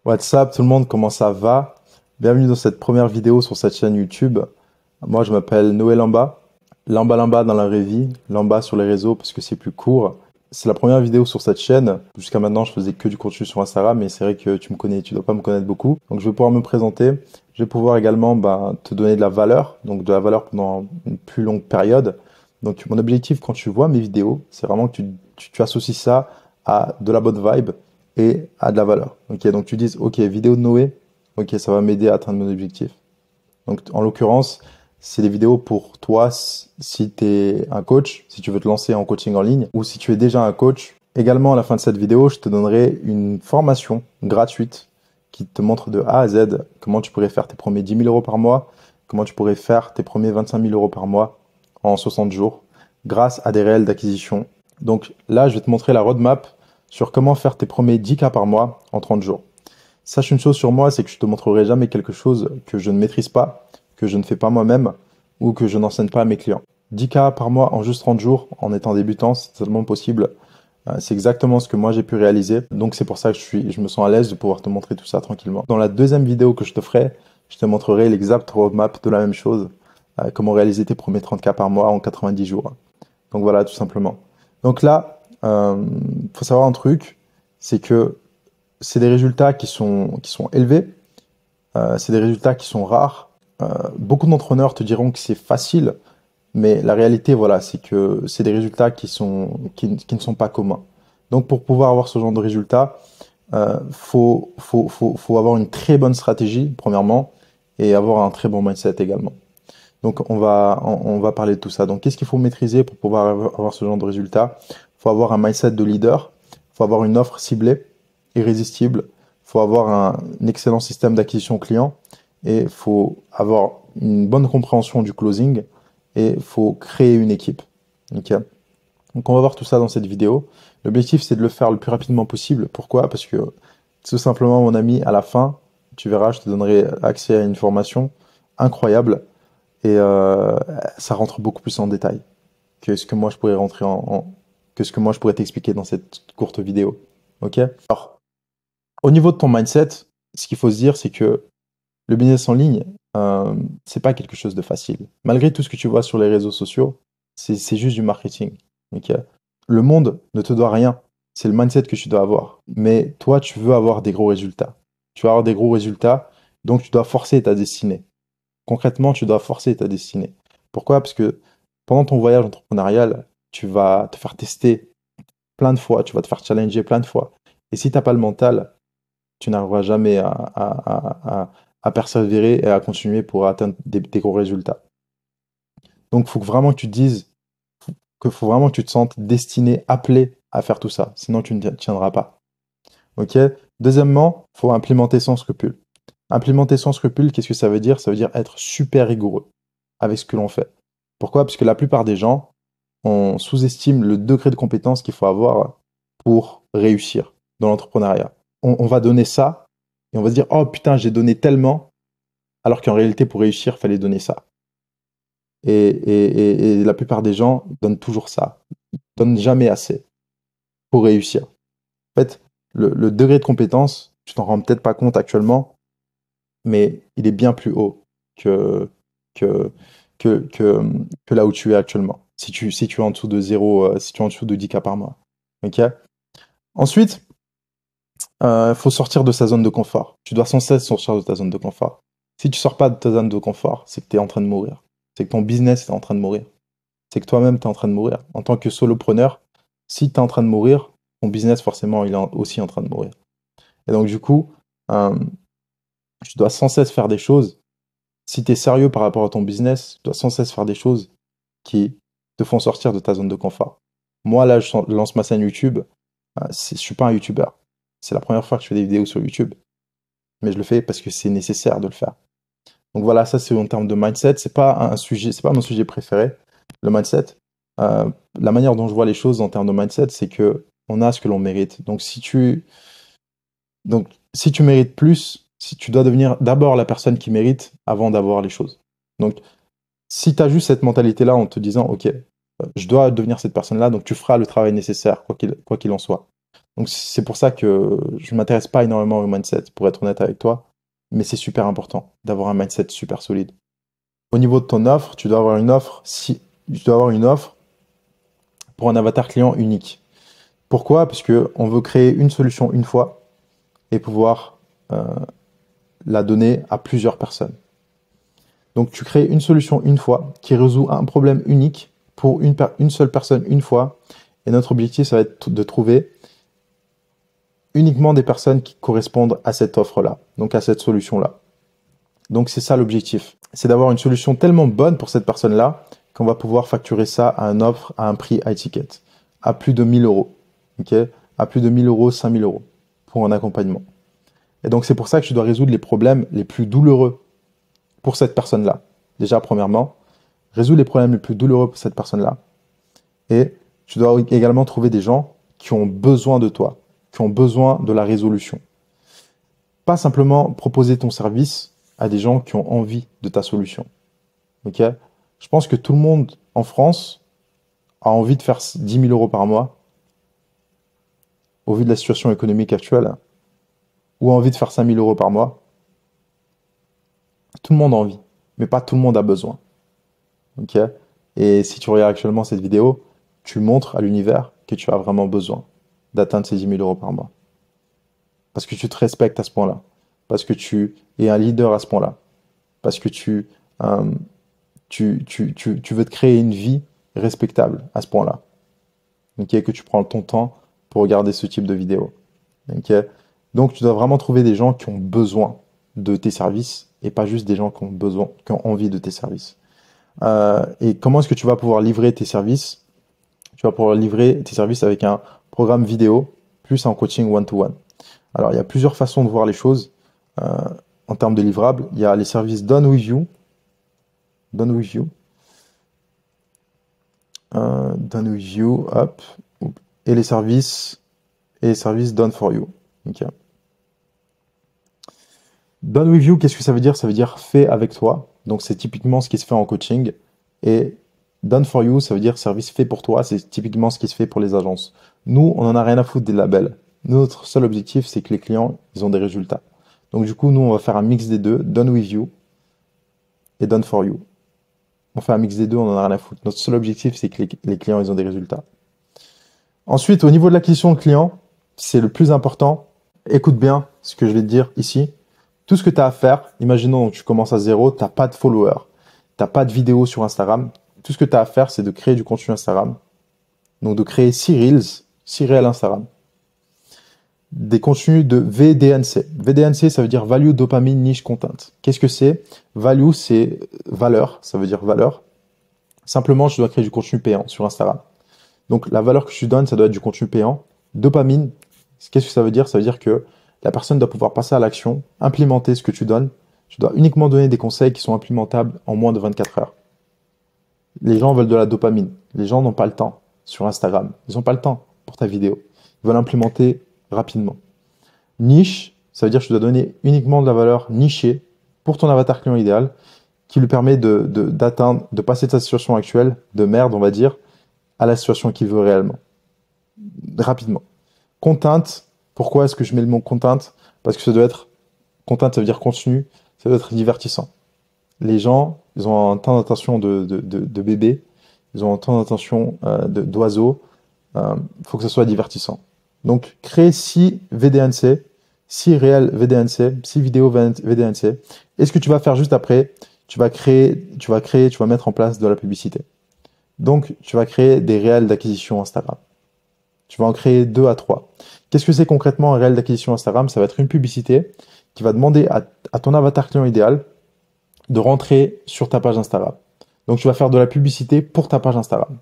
What's up tout le monde, comment ça va? Bienvenue dans cette première vidéo sur cette chaîne YouTube. Moi je m'appelle Noé Lamba. Lamba Lamba dans la vraie vie, Lamba sur les réseaux parce que c'est plus court. C'est la première vidéo sur cette chaîne. Jusqu'à maintenant je faisais que du contenu sur Instagram, mais c'est vrai que tu me connais, tu dois pas me connaître beaucoup. Donc je vais pouvoir me présenter. Je vais pouvoir également te donner de la valeur, donc de la valeur pendant une plus longue période. Donc mon objectif quand tu vois mes vidéos, c'est vraiment que tu associes ça à de la bonne vibe et à de la valeur. Ok, donc tu dises, ok, vidéo de Noé, ok, ça va m'aider à atteindre mon objectif. Donc en l'occurrence, c'est des vidéos pour toi si tu es un coach, si tu veux te lancer en coaching en ligne, ou si tu es déjà un coach. Également, à la fin de cette vidéo, je te donnerai une formation gratuite qui te montre de A à Z comment tu pourrais faire tes premiers 10 000 euros par mois, comment tu pourrais faire tes premiers 25 000 euros par mois en 60 jours, grâce à des réels d'acquisition. Donc là, je vais te montrer la roadmap sur comment faire tes premiers 10K par mois en 30 jours. Sache une chose sur moi, c'est que je te montrerai jamais quelque chose que je ne maîtrise pas, que je ne fais pas moi-même ou que je n'enseigne pas à mes clients. 10K par mois en juste 30 jours en étant débutant, c'est totalement possible. C'est exactement ce que moi j'ai pu réaliser. Donc c'est pour ça que je me sens à l'aise de pouvoir te montrer tout ça tranquillement. Dans la deuxième vidéo que je te ferai, je te montrerai l'exact roadmap de la même chose. Comment réaliser tes premiers 30K par mois en 90 jours. Donc voilà, tout simplement. Donc là, faut savoir un truc, c'est que c'est des résultats qui sont élevés, c'est des résultats qui sont rares. Beaucoup d'entrepreneurs te diront que c'est facile, mais la réalité, voilà, c'est que c'est des résultats qui ne sont pas communs. Donc pour pouvoir avoir ce genre de résultats, faut avoir une très bonne stratégie, premièrement, et avoir un très bon mindset également. Donc on va parler de tout ça. Donc qu'est-ce qu'il faut maîtriser pour pouvoir avoir ce genre de résultats? Il faut avoir un mindset de leader, il faut avoir une offre ciblée, irrésistible, il faut avoir un excellent système d'acquisition client et il faut avoir une bonne compréhension du closing et il faut créer une équipe. Ok. Donc on va voir tout ça dans cette vidéo. L'objectif c'est de le faire le plus rapidement possible. Pourquoi? Parce que tout simplement mon ami, à la fin, tu verras, je te donnerai accès à une formation incroyable et ça rentre beaucoup plus en détail que ce que moi je pourrais que ce que moi je pourrais t'expliquer dans cette courte vidéo. Ok? Alors, au niveau de ton mindset, ce qu'il faut se dire, c'est que le business en ligne, c'est pas quelque chose de facile. Malgré tout ce que tu vois sur les réseaux sociaux, c'est juste du marketing. Ok? Le monde ne te doit rien. C'est le mindset que tu dois avoir. Mais toi, tu veux avoir des gros résultats. Tu vas avoir des gros résultats, donc tu dois forcer ta destinée. Concrètement, tu dois forcer ta destinée. Pourquoi? Parce que pendant ton voyage entrepreneurial, tu vas te faire tester plein de fois, tu vas te faire challenger plein de fois. Et si tu n'as pas le mental, tu n'arriveras jamais à persévérer et à continuer pour atteindre des gros résultats. Donc, il faut vraiment que tu te dises, qu'il faut vraiment que tu te sentes destiné, appelé à faire tout ça. Sinon, tu ne tiendras pas. Ok? Deuxièmement, il faut implémenter sans scrupule. Implémenter sans scrupule, qu'est-ce que ça veut dire? Ça veut dire être super rigoureux avec ce que l'on fait. Pourquoi? Parce que la plupart des gens, on sous-estime le degré de compétence qu'il faut avoir pour réussir dans l'entrepreneuriat. On va donner ça et on va se dire, oh putain, j'ai donné tellement, alors qu'en réalité, pour réussir, il fallait donner ça. Et la plupart des gens donnent toujours ça, donnent jamais assez pour réussir. En fait, le degré de compétence, tu t'en rends peut-être pas compte actuellement, mais il est bien plus haut que, que, que là où tu es actuellement. Si tu es en dessous de 0, si tu es en dessous de 10K par mois. Ok. Ensuite, il faut sortir de sa zone de confort. Tu dois sans cesse sortir de ta zone de confort. Si tu sors pas de ta zone de confort, c'est que tu es en train de mourir. C'est que ton business est en train de mourir. C'est que toi-même, tu es en train de mourir. En tant que solopreneur, si tu es en train de mourir, ton business, forcément, il est aussi en train de mourir. Et donc, du coup, euh, tu dois sans cesse faire des choses. Si tu es sérieux par rapport à ton business, tu dois sans cesse faire des choses qui te font sortir de ta zone de confort. Moi, là, je lance ma chaîne YouTube. Je suis pas un YouTuber. C'est la première fois que je fais des vidéos sur YouTube. Mais je le fais parce que c'est nécessaire de le faire. Donc voilà, ça c'est en termes de mindset. C'est pas un sujet, c'est pas mon sujet préféré, le mindset. La manière dont je vois les choses en termes de mindset, c'est que on a ce que l'on mérite. Donc si tu mérites plus, si tu dois devenir d'abord la personne qui mérite avant d'avoir les choses. Donc si tu as juste cette mentalité-là en te disant, ok, je dois devenir cette personne-là, donc tu feras le travail nécessaire, quoi qu'il en soit. Donc c'est pour ça que je ne m'intéresse pas énormément au mindset, pour être honnête avec toi, mais c'est super important d'avoir un mindset super solide. Au niveau de ton offre, tu dois avoir une offre, si, tu dois avoir une offre pour un avatar client unique. Pourquoi? Parce que on veut créer une solution une fois et pouvoir euh, la donner à plusieurs personnes. Donc tu crées une solution une fois qui résout un problème unique pour une seule personne une fois. Et notre objectif, ça va être de trouver uniquement des personnes qui correspondent à cette offre-là, donc à cette solution-là. Donc c'est ça l'objectif. C'est d'avoir une solution tellement bonne pour cette personne-là qu'on va pouvoir facturer ça à un offre, à un prix high ticket, à plus de 1000 euros. Ok, à plus de 1000 euros, 5000 euros pour un accompagnement. Et donc c'est pour ça que tu dois résoudre les problèmes les plus douloureux pour cette personne-là. Déjà, premièrement, résous les problèmes les plus douloureux pour cette personne-là. Et tu dois également trouver des gens qui ont besoin de toi, qui ont besoin de la résolution. Pas simplement proposer ton service à des gens qui ont envie de ta solution. Ok? Je pense que tout le monde en France a envie de faire 10 000 euros par mois, au vu de la situation économique actuelle, ou a envie de faire 5 000 euros par mois. Tout le monde a envie, mais pas tout le monde a besoin. Ok? Et si tu regardes actuellement cette vidéo, tu montres à l'univers que tu as vraiment besoin d'atteindre ces 10 000 euros par mois. Parce que tu te respectes à ce point-là. Parce que tu es un leader à ce point-là. Parce que euh, tu veux te créer une vie respectable à ce point-là. Okay? Que tu prends ton temps pour regarder ce type de vidéo. Okay? Donc tu dois vraiment trouver des gens qui ont besoin de tes services et pas juste des gens qui ont besoin, qui ont envie de tes services. Et comment est-ce que tu vas pouvoir livrer tes services? Tu vas pouvoir livrer tes services avec un programme vidéo plus un coaching one-to-one. Alors, il y a plusieurs façons de voir les choses en termes de livrables. Il y a les services Done with You, hop, et les services Done for You. Okay. Done with You, qu'est-ce que ça veut dire? Ça veut dire fait avec toi. Donc, c'est typiquement ce qui se fait en coaching. Et Done for You, ça veut dire service fait pour toi. C'est typiquement ce qui se fait pour les agences. Nous, on en a rien à foutre des labels. Notre seul objectif, c'est que les clients, ils ont des résultats. Donc, du coup, nous, on va faire un mix des deux, Done with You et Done for You. On fait un mix des deux, on en a rien à foutre. Notre seul objectif, c'est que les clients, ils ont des résultats. Ensuite, au niveau de l'acquisition de clients, c'est le plus important. Écoute bien ce que je vais te dire ici. Tout ce que tu as à faire, imaginons que tu commences à zéro, tu n'as pas de followers, tu n'as pas de vidéos sur Instagram. Tout ce que tu as à faire, c'est de créer du contenu Instagram. Donc de créer 6 Reels, 6 réels Instagram. Des contenus de VDNC. VDNC, ça veut dire Value Dopamine Niche Content. Qu'est-ce que c'est? Value, c'est valeur, ça veut dire valeur. Simplement, je dois créer du contenu payant sur Instagram. Donc la valeur que je donne, ça doit être du contenu payant. Dopamine, qu'est-ce que ça veut dire? Ça veut dire que la personne doit pouvoir passer à l'action, implémenter ce que tu donnes. Tu dois uniquement donner des conseils qui sont implémentables en moins de 24 heures. Les gens veulent de la dopamine. Les gens n'ont pas le temps sur Instagram. Ils n'ont pas le temps pour ta vidéo. Ils veulent implémenter rapidement. Niche, ça veut dire que tu dois donner uniquement de la valeur nichée pour ton avatar client idéal qui lui permet d'atteindre, de passer de sa situation actuelle, de merde, on va dire, à la situation qu'il veut réellement. Rapidement. Content, pourquoi est-ce que je mets le mot content? Parce que ça doit être, content, ça veut dire contenu, ça doit être divertissant. Les gens, ils ont un temps d'attention de bébé, ils ont un temps d'attention d'oiseau, faut que ce soit divertissant. Donc, créer 6 VDNC, 6 réels VDNC, 6 vidéos VDNC. Et ce que tu vas faire juste après, tu vas mettre en place de la publicité. Donc, tu vas créer des réels d'acquisition Instagram. Tu vas en créer 2 à 3. Qu'est-ce que c'est concrètement un réel d'acquisition Instagram? Ça va être une publicité qui va demander à ton avatar client idéal de rentrer sur ta page Instagram. Donc, tu vas faire de la publicité pour ta page Instagram.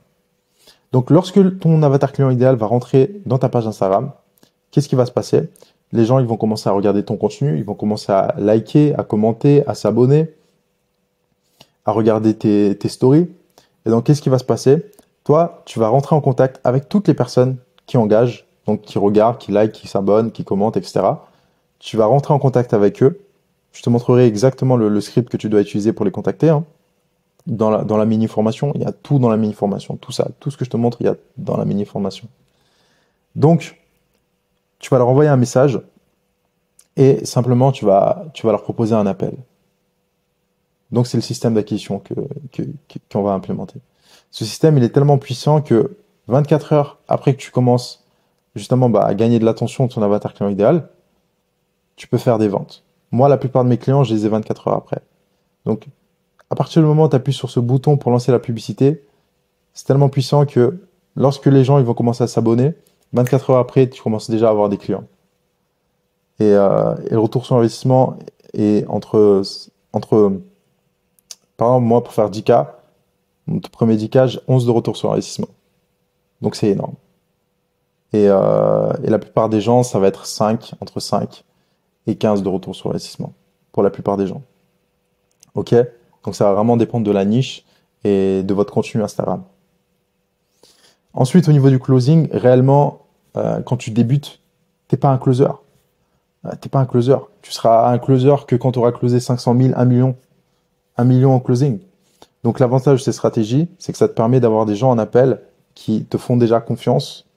Donc, lorsque ton avatar client idéal va rentrer dans ta page Instagram, qu'est-ce qui va se passer? Les gens, ils vont commencer à regarder ton contenu, ils vont commencer à liker, à commenter, à s'abonner, à regarder tes stories. Et donc, qu'est-ce qui va se passer? Toi, tu vas rentrer en contact avec toutes les personnes qui engagent, donc qui regardent, qui like, qui s'abonnent, qui commentent, etc. Tu vas rentrer en contact avec eux. Je te montrerai exactement le script que tu dois utiliser pour les contacter. Hein. Dans la mini-formation, il y a tout dans la mini-formation. Tout ça, tout ce que je te montre, il y a dans la mini-formation. Donc, Tu vas leur envoyer un message et simplement tu vas leur proposer un appel. Donc c'est le système d'acquisition qu'on va implémenter. Ce système, il est tellement puissant que 24 heures après que tu commences justement à gagner de l'attention de ton avatar client idéal, tu peux faire des ventes. Moi, la plupart de mes clients, je les ai 24 heures après. Donc, à partir du moment où tu appuies sur ce bouton pour lancer la publicité, c'est tellement puissant que lorsque les gens ils vont commencer à s'abonner, 24 heures après, tu commences déjà à avoir des clients. Et le retour sur investissement est par exemple, moi, pour faire 10K, mon premier 10K, j'ai 11 de retour sur investissement. Donc, c'est énorme. Et la plupart des gens, ça va être entre 5 et 15 de retour sur investissement. Pour la plupart des gens. OK? Donc, ça va vraiment dépendre de la niche et de votre contenu Instagram. Ensuite, au niveau du closing, réellement, quand tu débutes, t'es pas un closer. T'es pas un closer. Tu seras un closer que quand tu auras closé 500 000, 1 million. 1 million en closing. Donc l'avantage de ces stratégies, c'est que ça te permet d'avoir des gens en appel qui te font déjà confiance.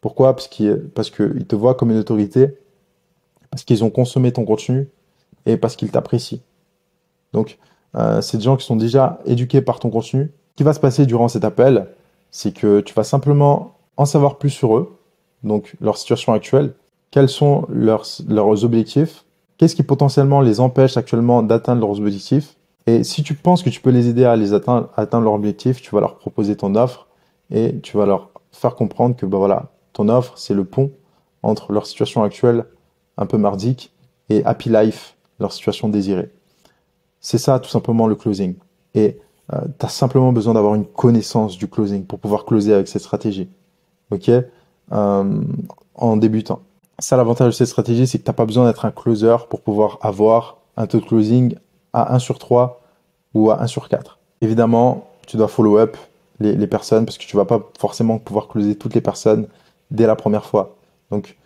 Pourquoi? Parce qu'ils te voient comme une autorité, parce qu'ils ont consommé ton contenu et parce qu'ils t'apprécient. Donc, c'est des gens qui sont déjà éduqués par ton contenu. Ce qui va se passer durant cet appel, c'est que tu vas simplement en savoir plus sur eux, donc leur situation actuelle, quels sont leurs objectifs, qu'est-ce qui potentiellement les empêche actuellement d'atteindre leurs objectifs. Et si tu penses que tu peux les aider à atteindre leur objectif, tu vas leur proposer ton offre et tu vas leur faire comprendre que voilà, ton offre, c'est le pont entre leur situation actuelle un peu mardique et Happy Life, leur situation désirée. C'est ça tout simplement le closing. Et tu as simplement besoin d'avoir une connaissance du closing pour pouvoir closer avec cette stratégie. OK? En débutant. Ça, l'avantage de cette stratégie, c'est que tu n'as pas besoin d'être un closer pour pouvoir avoir un taux de closing à 1/3 ou à 1/4. Évidemment, tu dois follow up les personnes parce que tu vas pas forcément pouvoir closer toutes les personnes dès la première fois. Donc,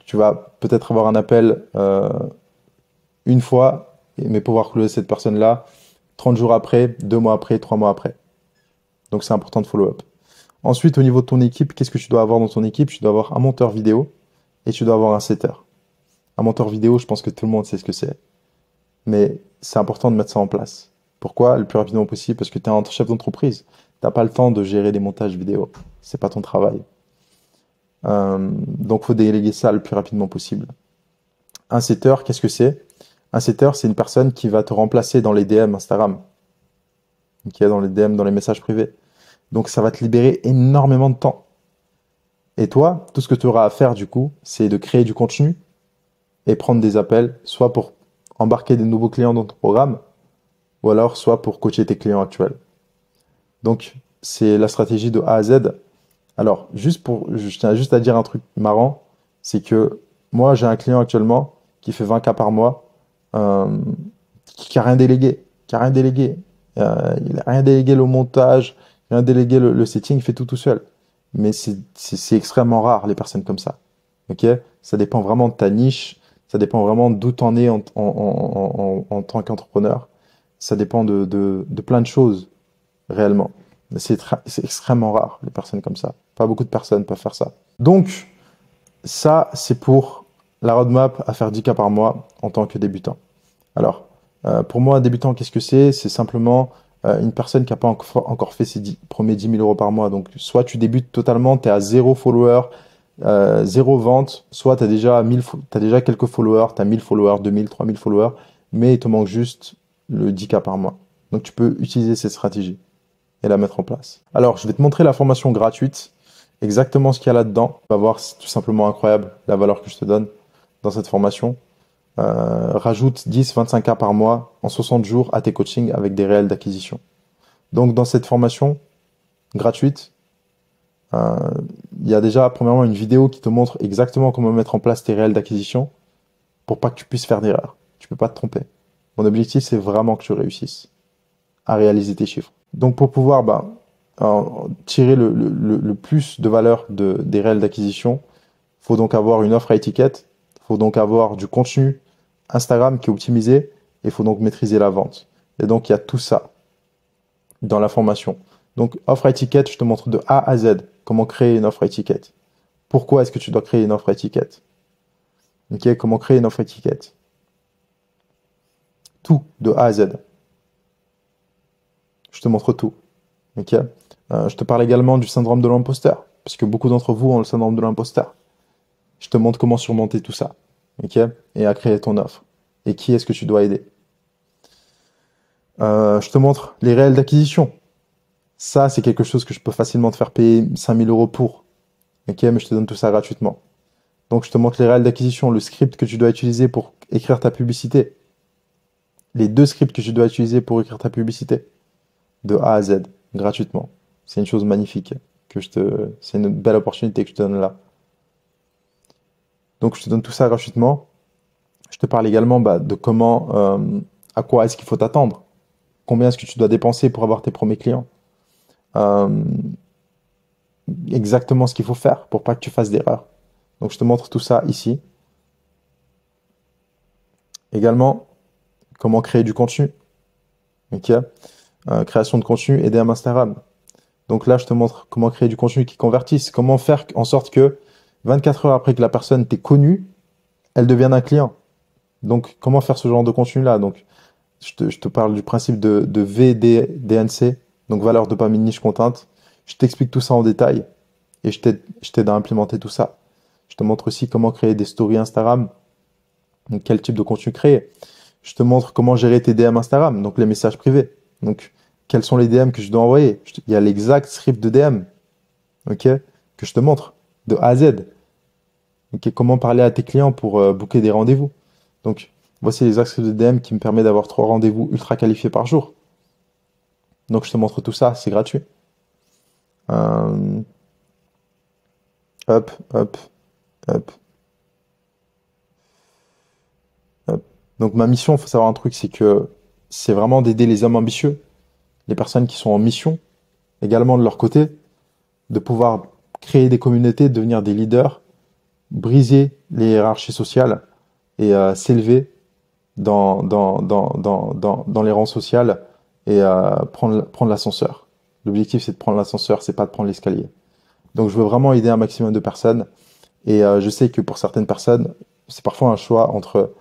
tu vas peut-être avoir un appel une fois, mais pouvoir closer cette personne-là 30 jours après, 2 mois après, 3 mois après. Donc, c'est important de follow up. Ensuite, au niveau de ton équipe, qu'est-ce que tu dois avoir dans ton équipe? Tu dois avoir un monteur vidéo et tu dois avoir un setter. Un monteur vidéo, je pense que tout le monde sait ce que c'est. Mais c'est important de mettre ça en place. Pourquoi? Le plus rapidement possible, parce que tu es un chef d'entreprise. Tu n'as pas le temps de gérer des montages vidéo. C'est pas ton travail. Donc, faut déléguer ça le plus rapidement possible. Un setter, qu'est-ce que c'est? Un setter, c'est une personne qui va te remplacer dans les DM Instagram. Qui est dans les DM, dans les messages privés. Donc, ça va te libérer énormément de temps. Et toi, tout ce que tu auras à faire, du coup, c'est de créer du contenu et prendre des appels, soit pour embarquer des nouveaux clients dans ton programme, ou alors soit pour coacher tes clients actuels. Donc, c'est la stratégie de A à Z. Alors, je tiens juste à dire un truc marrant, c'est que moi, j'ai un client actuellement qui fait 20K par mois, qui a rien délégué, il a rien délégué le montage, rien délégué le setting, il fait tout seul. Mais c'est extrêmement rare, les personnes comme ça. Ok? Ça dépend vraiment de ta niche, ça dépend vraiment d'où t'en es en tant qu'entrepreneur. Ça dépend de plein de choses, réellement. Mais c'est extrêmement rare, les personnes comme ça. Pas beaucoup de personnes peuvent faire ça. Donc, ça, c'est pour la roadmap à faire 10K par mois en tant que débutant. Alors, pour moi, débutant, qu'est-ce que c'est? C'est simplement une personne qui n'a pas encore fait ses premiers 10 000 euros par mois. Donc, soit tu débutes totalement, tu es à 0 follower, 0 vente, soit tu as déjà quelques followers, tu as 1000 followers, 2000, 3000 followers, mais il te manque juste le 10K par mois. Donc, tu peux utiliser cette stratégie et la mettre en place. Alors, je vais te montrer la formation gratuite, exactement ce qu'il y a là-dedans. Tu vas voir, c'est tout simplement incroyable la valeur que je te donne dans cette formation. Rajoute 10-25K par mois en 60 jours à tes coachings avec des réels d'acquisition. Donc, dans cette formation gratuite, il y a déjà premièrement une vidéo qui te montre exactement comment mettre en place tes réels d'acquisition pour pas que tu puisses faire d'erreur. Tu peux pas te tromper. Mon objectif, c'est vraiment que tu réussisses à réaliser tes chiffres. Donc, pour pouvoir tirer le plus de valeur des réels d'acquisition, il faut donc avoir une offre à étiquette, il faut donc avoir du contenu Instagram qui est optimisé et il faut donc maîtriser la vente. Et donc, il y a tout ça dans la formation. Donc, offre à étiquette, je te montre de A à Z comment créer une offre à étiquette. pourquoi est-ce que tu dois créer une offre étiquette. Ok, comment créer une offre étiquette. Tout, de A à Z. Je te montre tout. Ok. Je te parle également du syndrome de l'imposteur, parce que beaucoup d'entre vous ont le syndrome de l'imposteur. Je te montre comment surmonter tout ça. Ok, et à créer ton offre. Et qui est-ce que tu dois aider. Je te montre les réels d'acquisition. Ça, c'est quelque chose que je peux facilement te faire payer 5000 euros pour. Ok, mais je te donne tout ça gratuitement. Donc, je te montre les réels d'acquisition, le script que tu dois utiliser pour écrire ta publicité. Les 2 scripts que tu dois utiliser pour écrire ta publicité. De A à Z, gratuitement. C'est une chose magnifique c'est une belle opportunité que je te donne là. Donc, je te donne tout ça gratuitement. Je te parle également de comment, à quoi est-ce qu'il faut t'attendre. Combien est-ce que tu dois dépenser pour avoir tes premiers clients. Euh, Exactement ce qu'il faut faire pour pas que tu fasses d'erreurs. Donc, je te montre tout ça ici. Également, comment créer du contenu. Ok. Création de contenu et DM Instagram. Donc là, je te montre comment créer du contenu qui convertisse. Comment faire en sorte que 24 heures après que la personne t'ait connu, elle devienne un client. Donc, comment faire ce genre de contenu-là? Donc, je te parle du principe de VDNC, donc valeur dopamine niche content. Je t'explique tout ça en détail et je t'aide à implémenter tout ça. Je te montre aussi comment créer des stories Instagram, donc quel type de contenu créer. Je te montre comment gérer tes DM Instagram, donc les messages privés. Donc, quels sont les DM que je dois envoyer? Il y a l'exact script de DM, ok, que je te montre, de A à Z. Ok, comment parler à tes clients pour booker des rendez-vous. Donc, voici les axes de DM qui me permet d'avoir 3 rendez-vous ultra qualifiés par jour. Donc, je te montre tout ça, c'est gratuit. Euh, hop, hop, hop, hop. Donc, ma mission, il faut savoir un truc, c'est que c'est vraiment d'aider les hommes ambitieux, les personnes qui sont en mission, également de leur côté, de pouvoir créer des communautés, devenir des leaders, briser les hiérarchies sociales et s'élever dans les rangs sociaux et prendre l'ascenseur. L'objectif, c'est de prendre l'ascenseur, c'est pas de prendre l'escalier. Donc, je veux vraiment aider un maximum de personnes. Et je sais que pour certaines personnes, c'est parfois un choix entre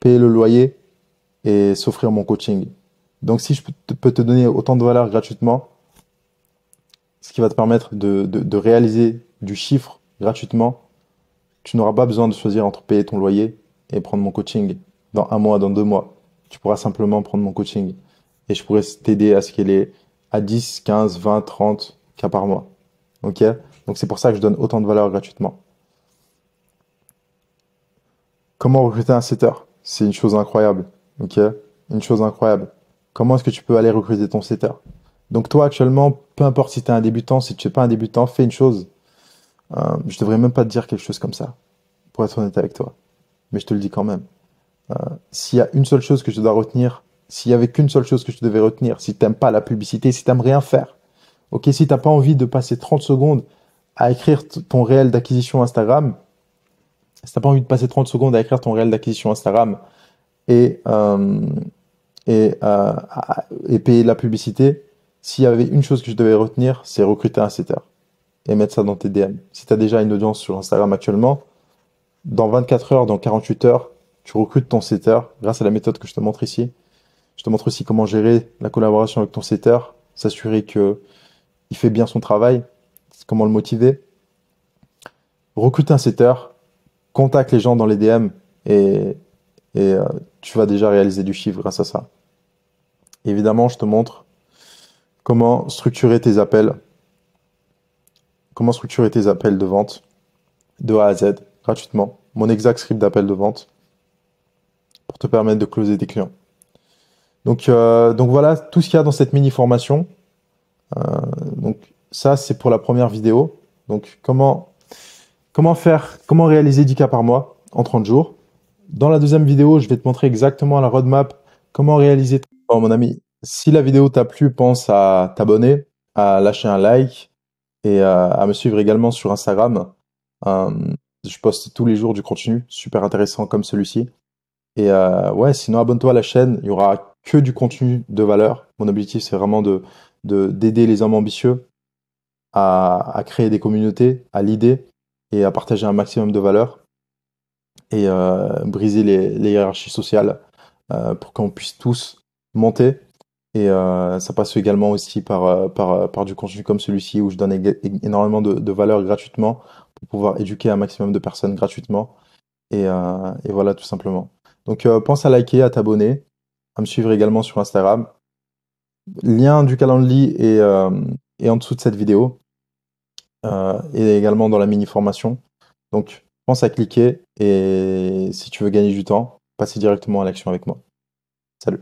payer le loyer et s'offrir mon coaching. Donc, si je peux te donner autant de valeur gratuitement, ce qui va te permettre de réaliser du chiffre gratuitement, tu n'auras pas besoin de choisir entre payer ton loyer et prendre mon coaching dans 1 mois, dans 2 mois. Tu pourras simplement prendre mon coaching et je pourrais t'aider à scaler à 10, 15, 20, 30 cas par mois. Ok? Donc c'est pour ça que je donne autant de valeur gratuitement. Comment recruter un setter? C'est une chose incroyable. Ok? Une chose incroyable. Comment est-ce que tu peux aller recruter ton setter? Donc toi actuellement, peu importe si tu es un débutant, si tu n'es pas un débutant, fais une chose. Je devrais même pas te dire quelque chose comme ça, pour être honnête avec toi. Mais je te le dis quand même. S'il y a une seule chose que je dois retenir, s'il y avait qu'une seule chose que je devais retenir, si t'aimes pas la publicité, si t'aimes rien faire, ok, si t'as pas envie de passer 30 secondes à écrire ton réel d'acquisition Instagram, si t'as pas envie de passer 30 secondes à écrire ton réel d'acquisition Instagram et, euh, et payer de la publicité, s'il y avait une chose que je devais retenir, c'est recruter un setter et mettre ça dans tes DM. Si tu as déjà une audience sur Instagram actuellement, dans 24 heures, dans 48 heures, tu recrutes ton setter grâce à la méthode que je te montre ici. Je te montre aussi comment gérer la collaboration avec ton setter, s'assurer que il fait bien son travail, comment le motiver. Recrute un setter, contacte les gens dans les DM et, et tu vas déjà réaliser du chiffre grâce à ça. Évidemment, je te montre comment structurer tes appels, de vente de A à Z gratuitement. Mon exact script d'appel de vente pour te permettre de closer des clients. Donc voilà tout ce qu'il y a dans cette mini formation. Euh, donc ça c'est pour la première vidéo. Donc comment réaliser 10 cas par mois en 30 jours. Dans la deuxième vidéo, je vais te montrer exactement la roadmap, comment réaliser. Oh, mon ami, si la vidéo t'a plu, pense à t'abonner, à lâcher un like et à me suivre également sur Instagram. Euh, je poste tous les jours du contenu super intéressant comme celui-ci. Et ouais, sinon abonne-toi à la chaîne, il y aura que du contenu de valeur. Mon objectif, c'est vraiment d'aider les hommes ambitieux à créer des communautés, à l'idée et à partager un maximum de valeur et briser les hiérarchies sociales pour qu'on puisse tous monter. Et ça passe également aussi par du contenu comme celui-ci où je donne énormément de valeur gratuitement pour pouvoir éduquer un maximum de personnes gratuitement. Et voilà, tout simplement. Donc, pense à liker, à t'abonner, à me suivre également sur Instagram. Lien du Calendly est en dessous de cette vidéo et également dans la mini-formation. Donc, pense à cliquer et si tu veux gagner du temps, passer directement à l'action avec moi. Salut.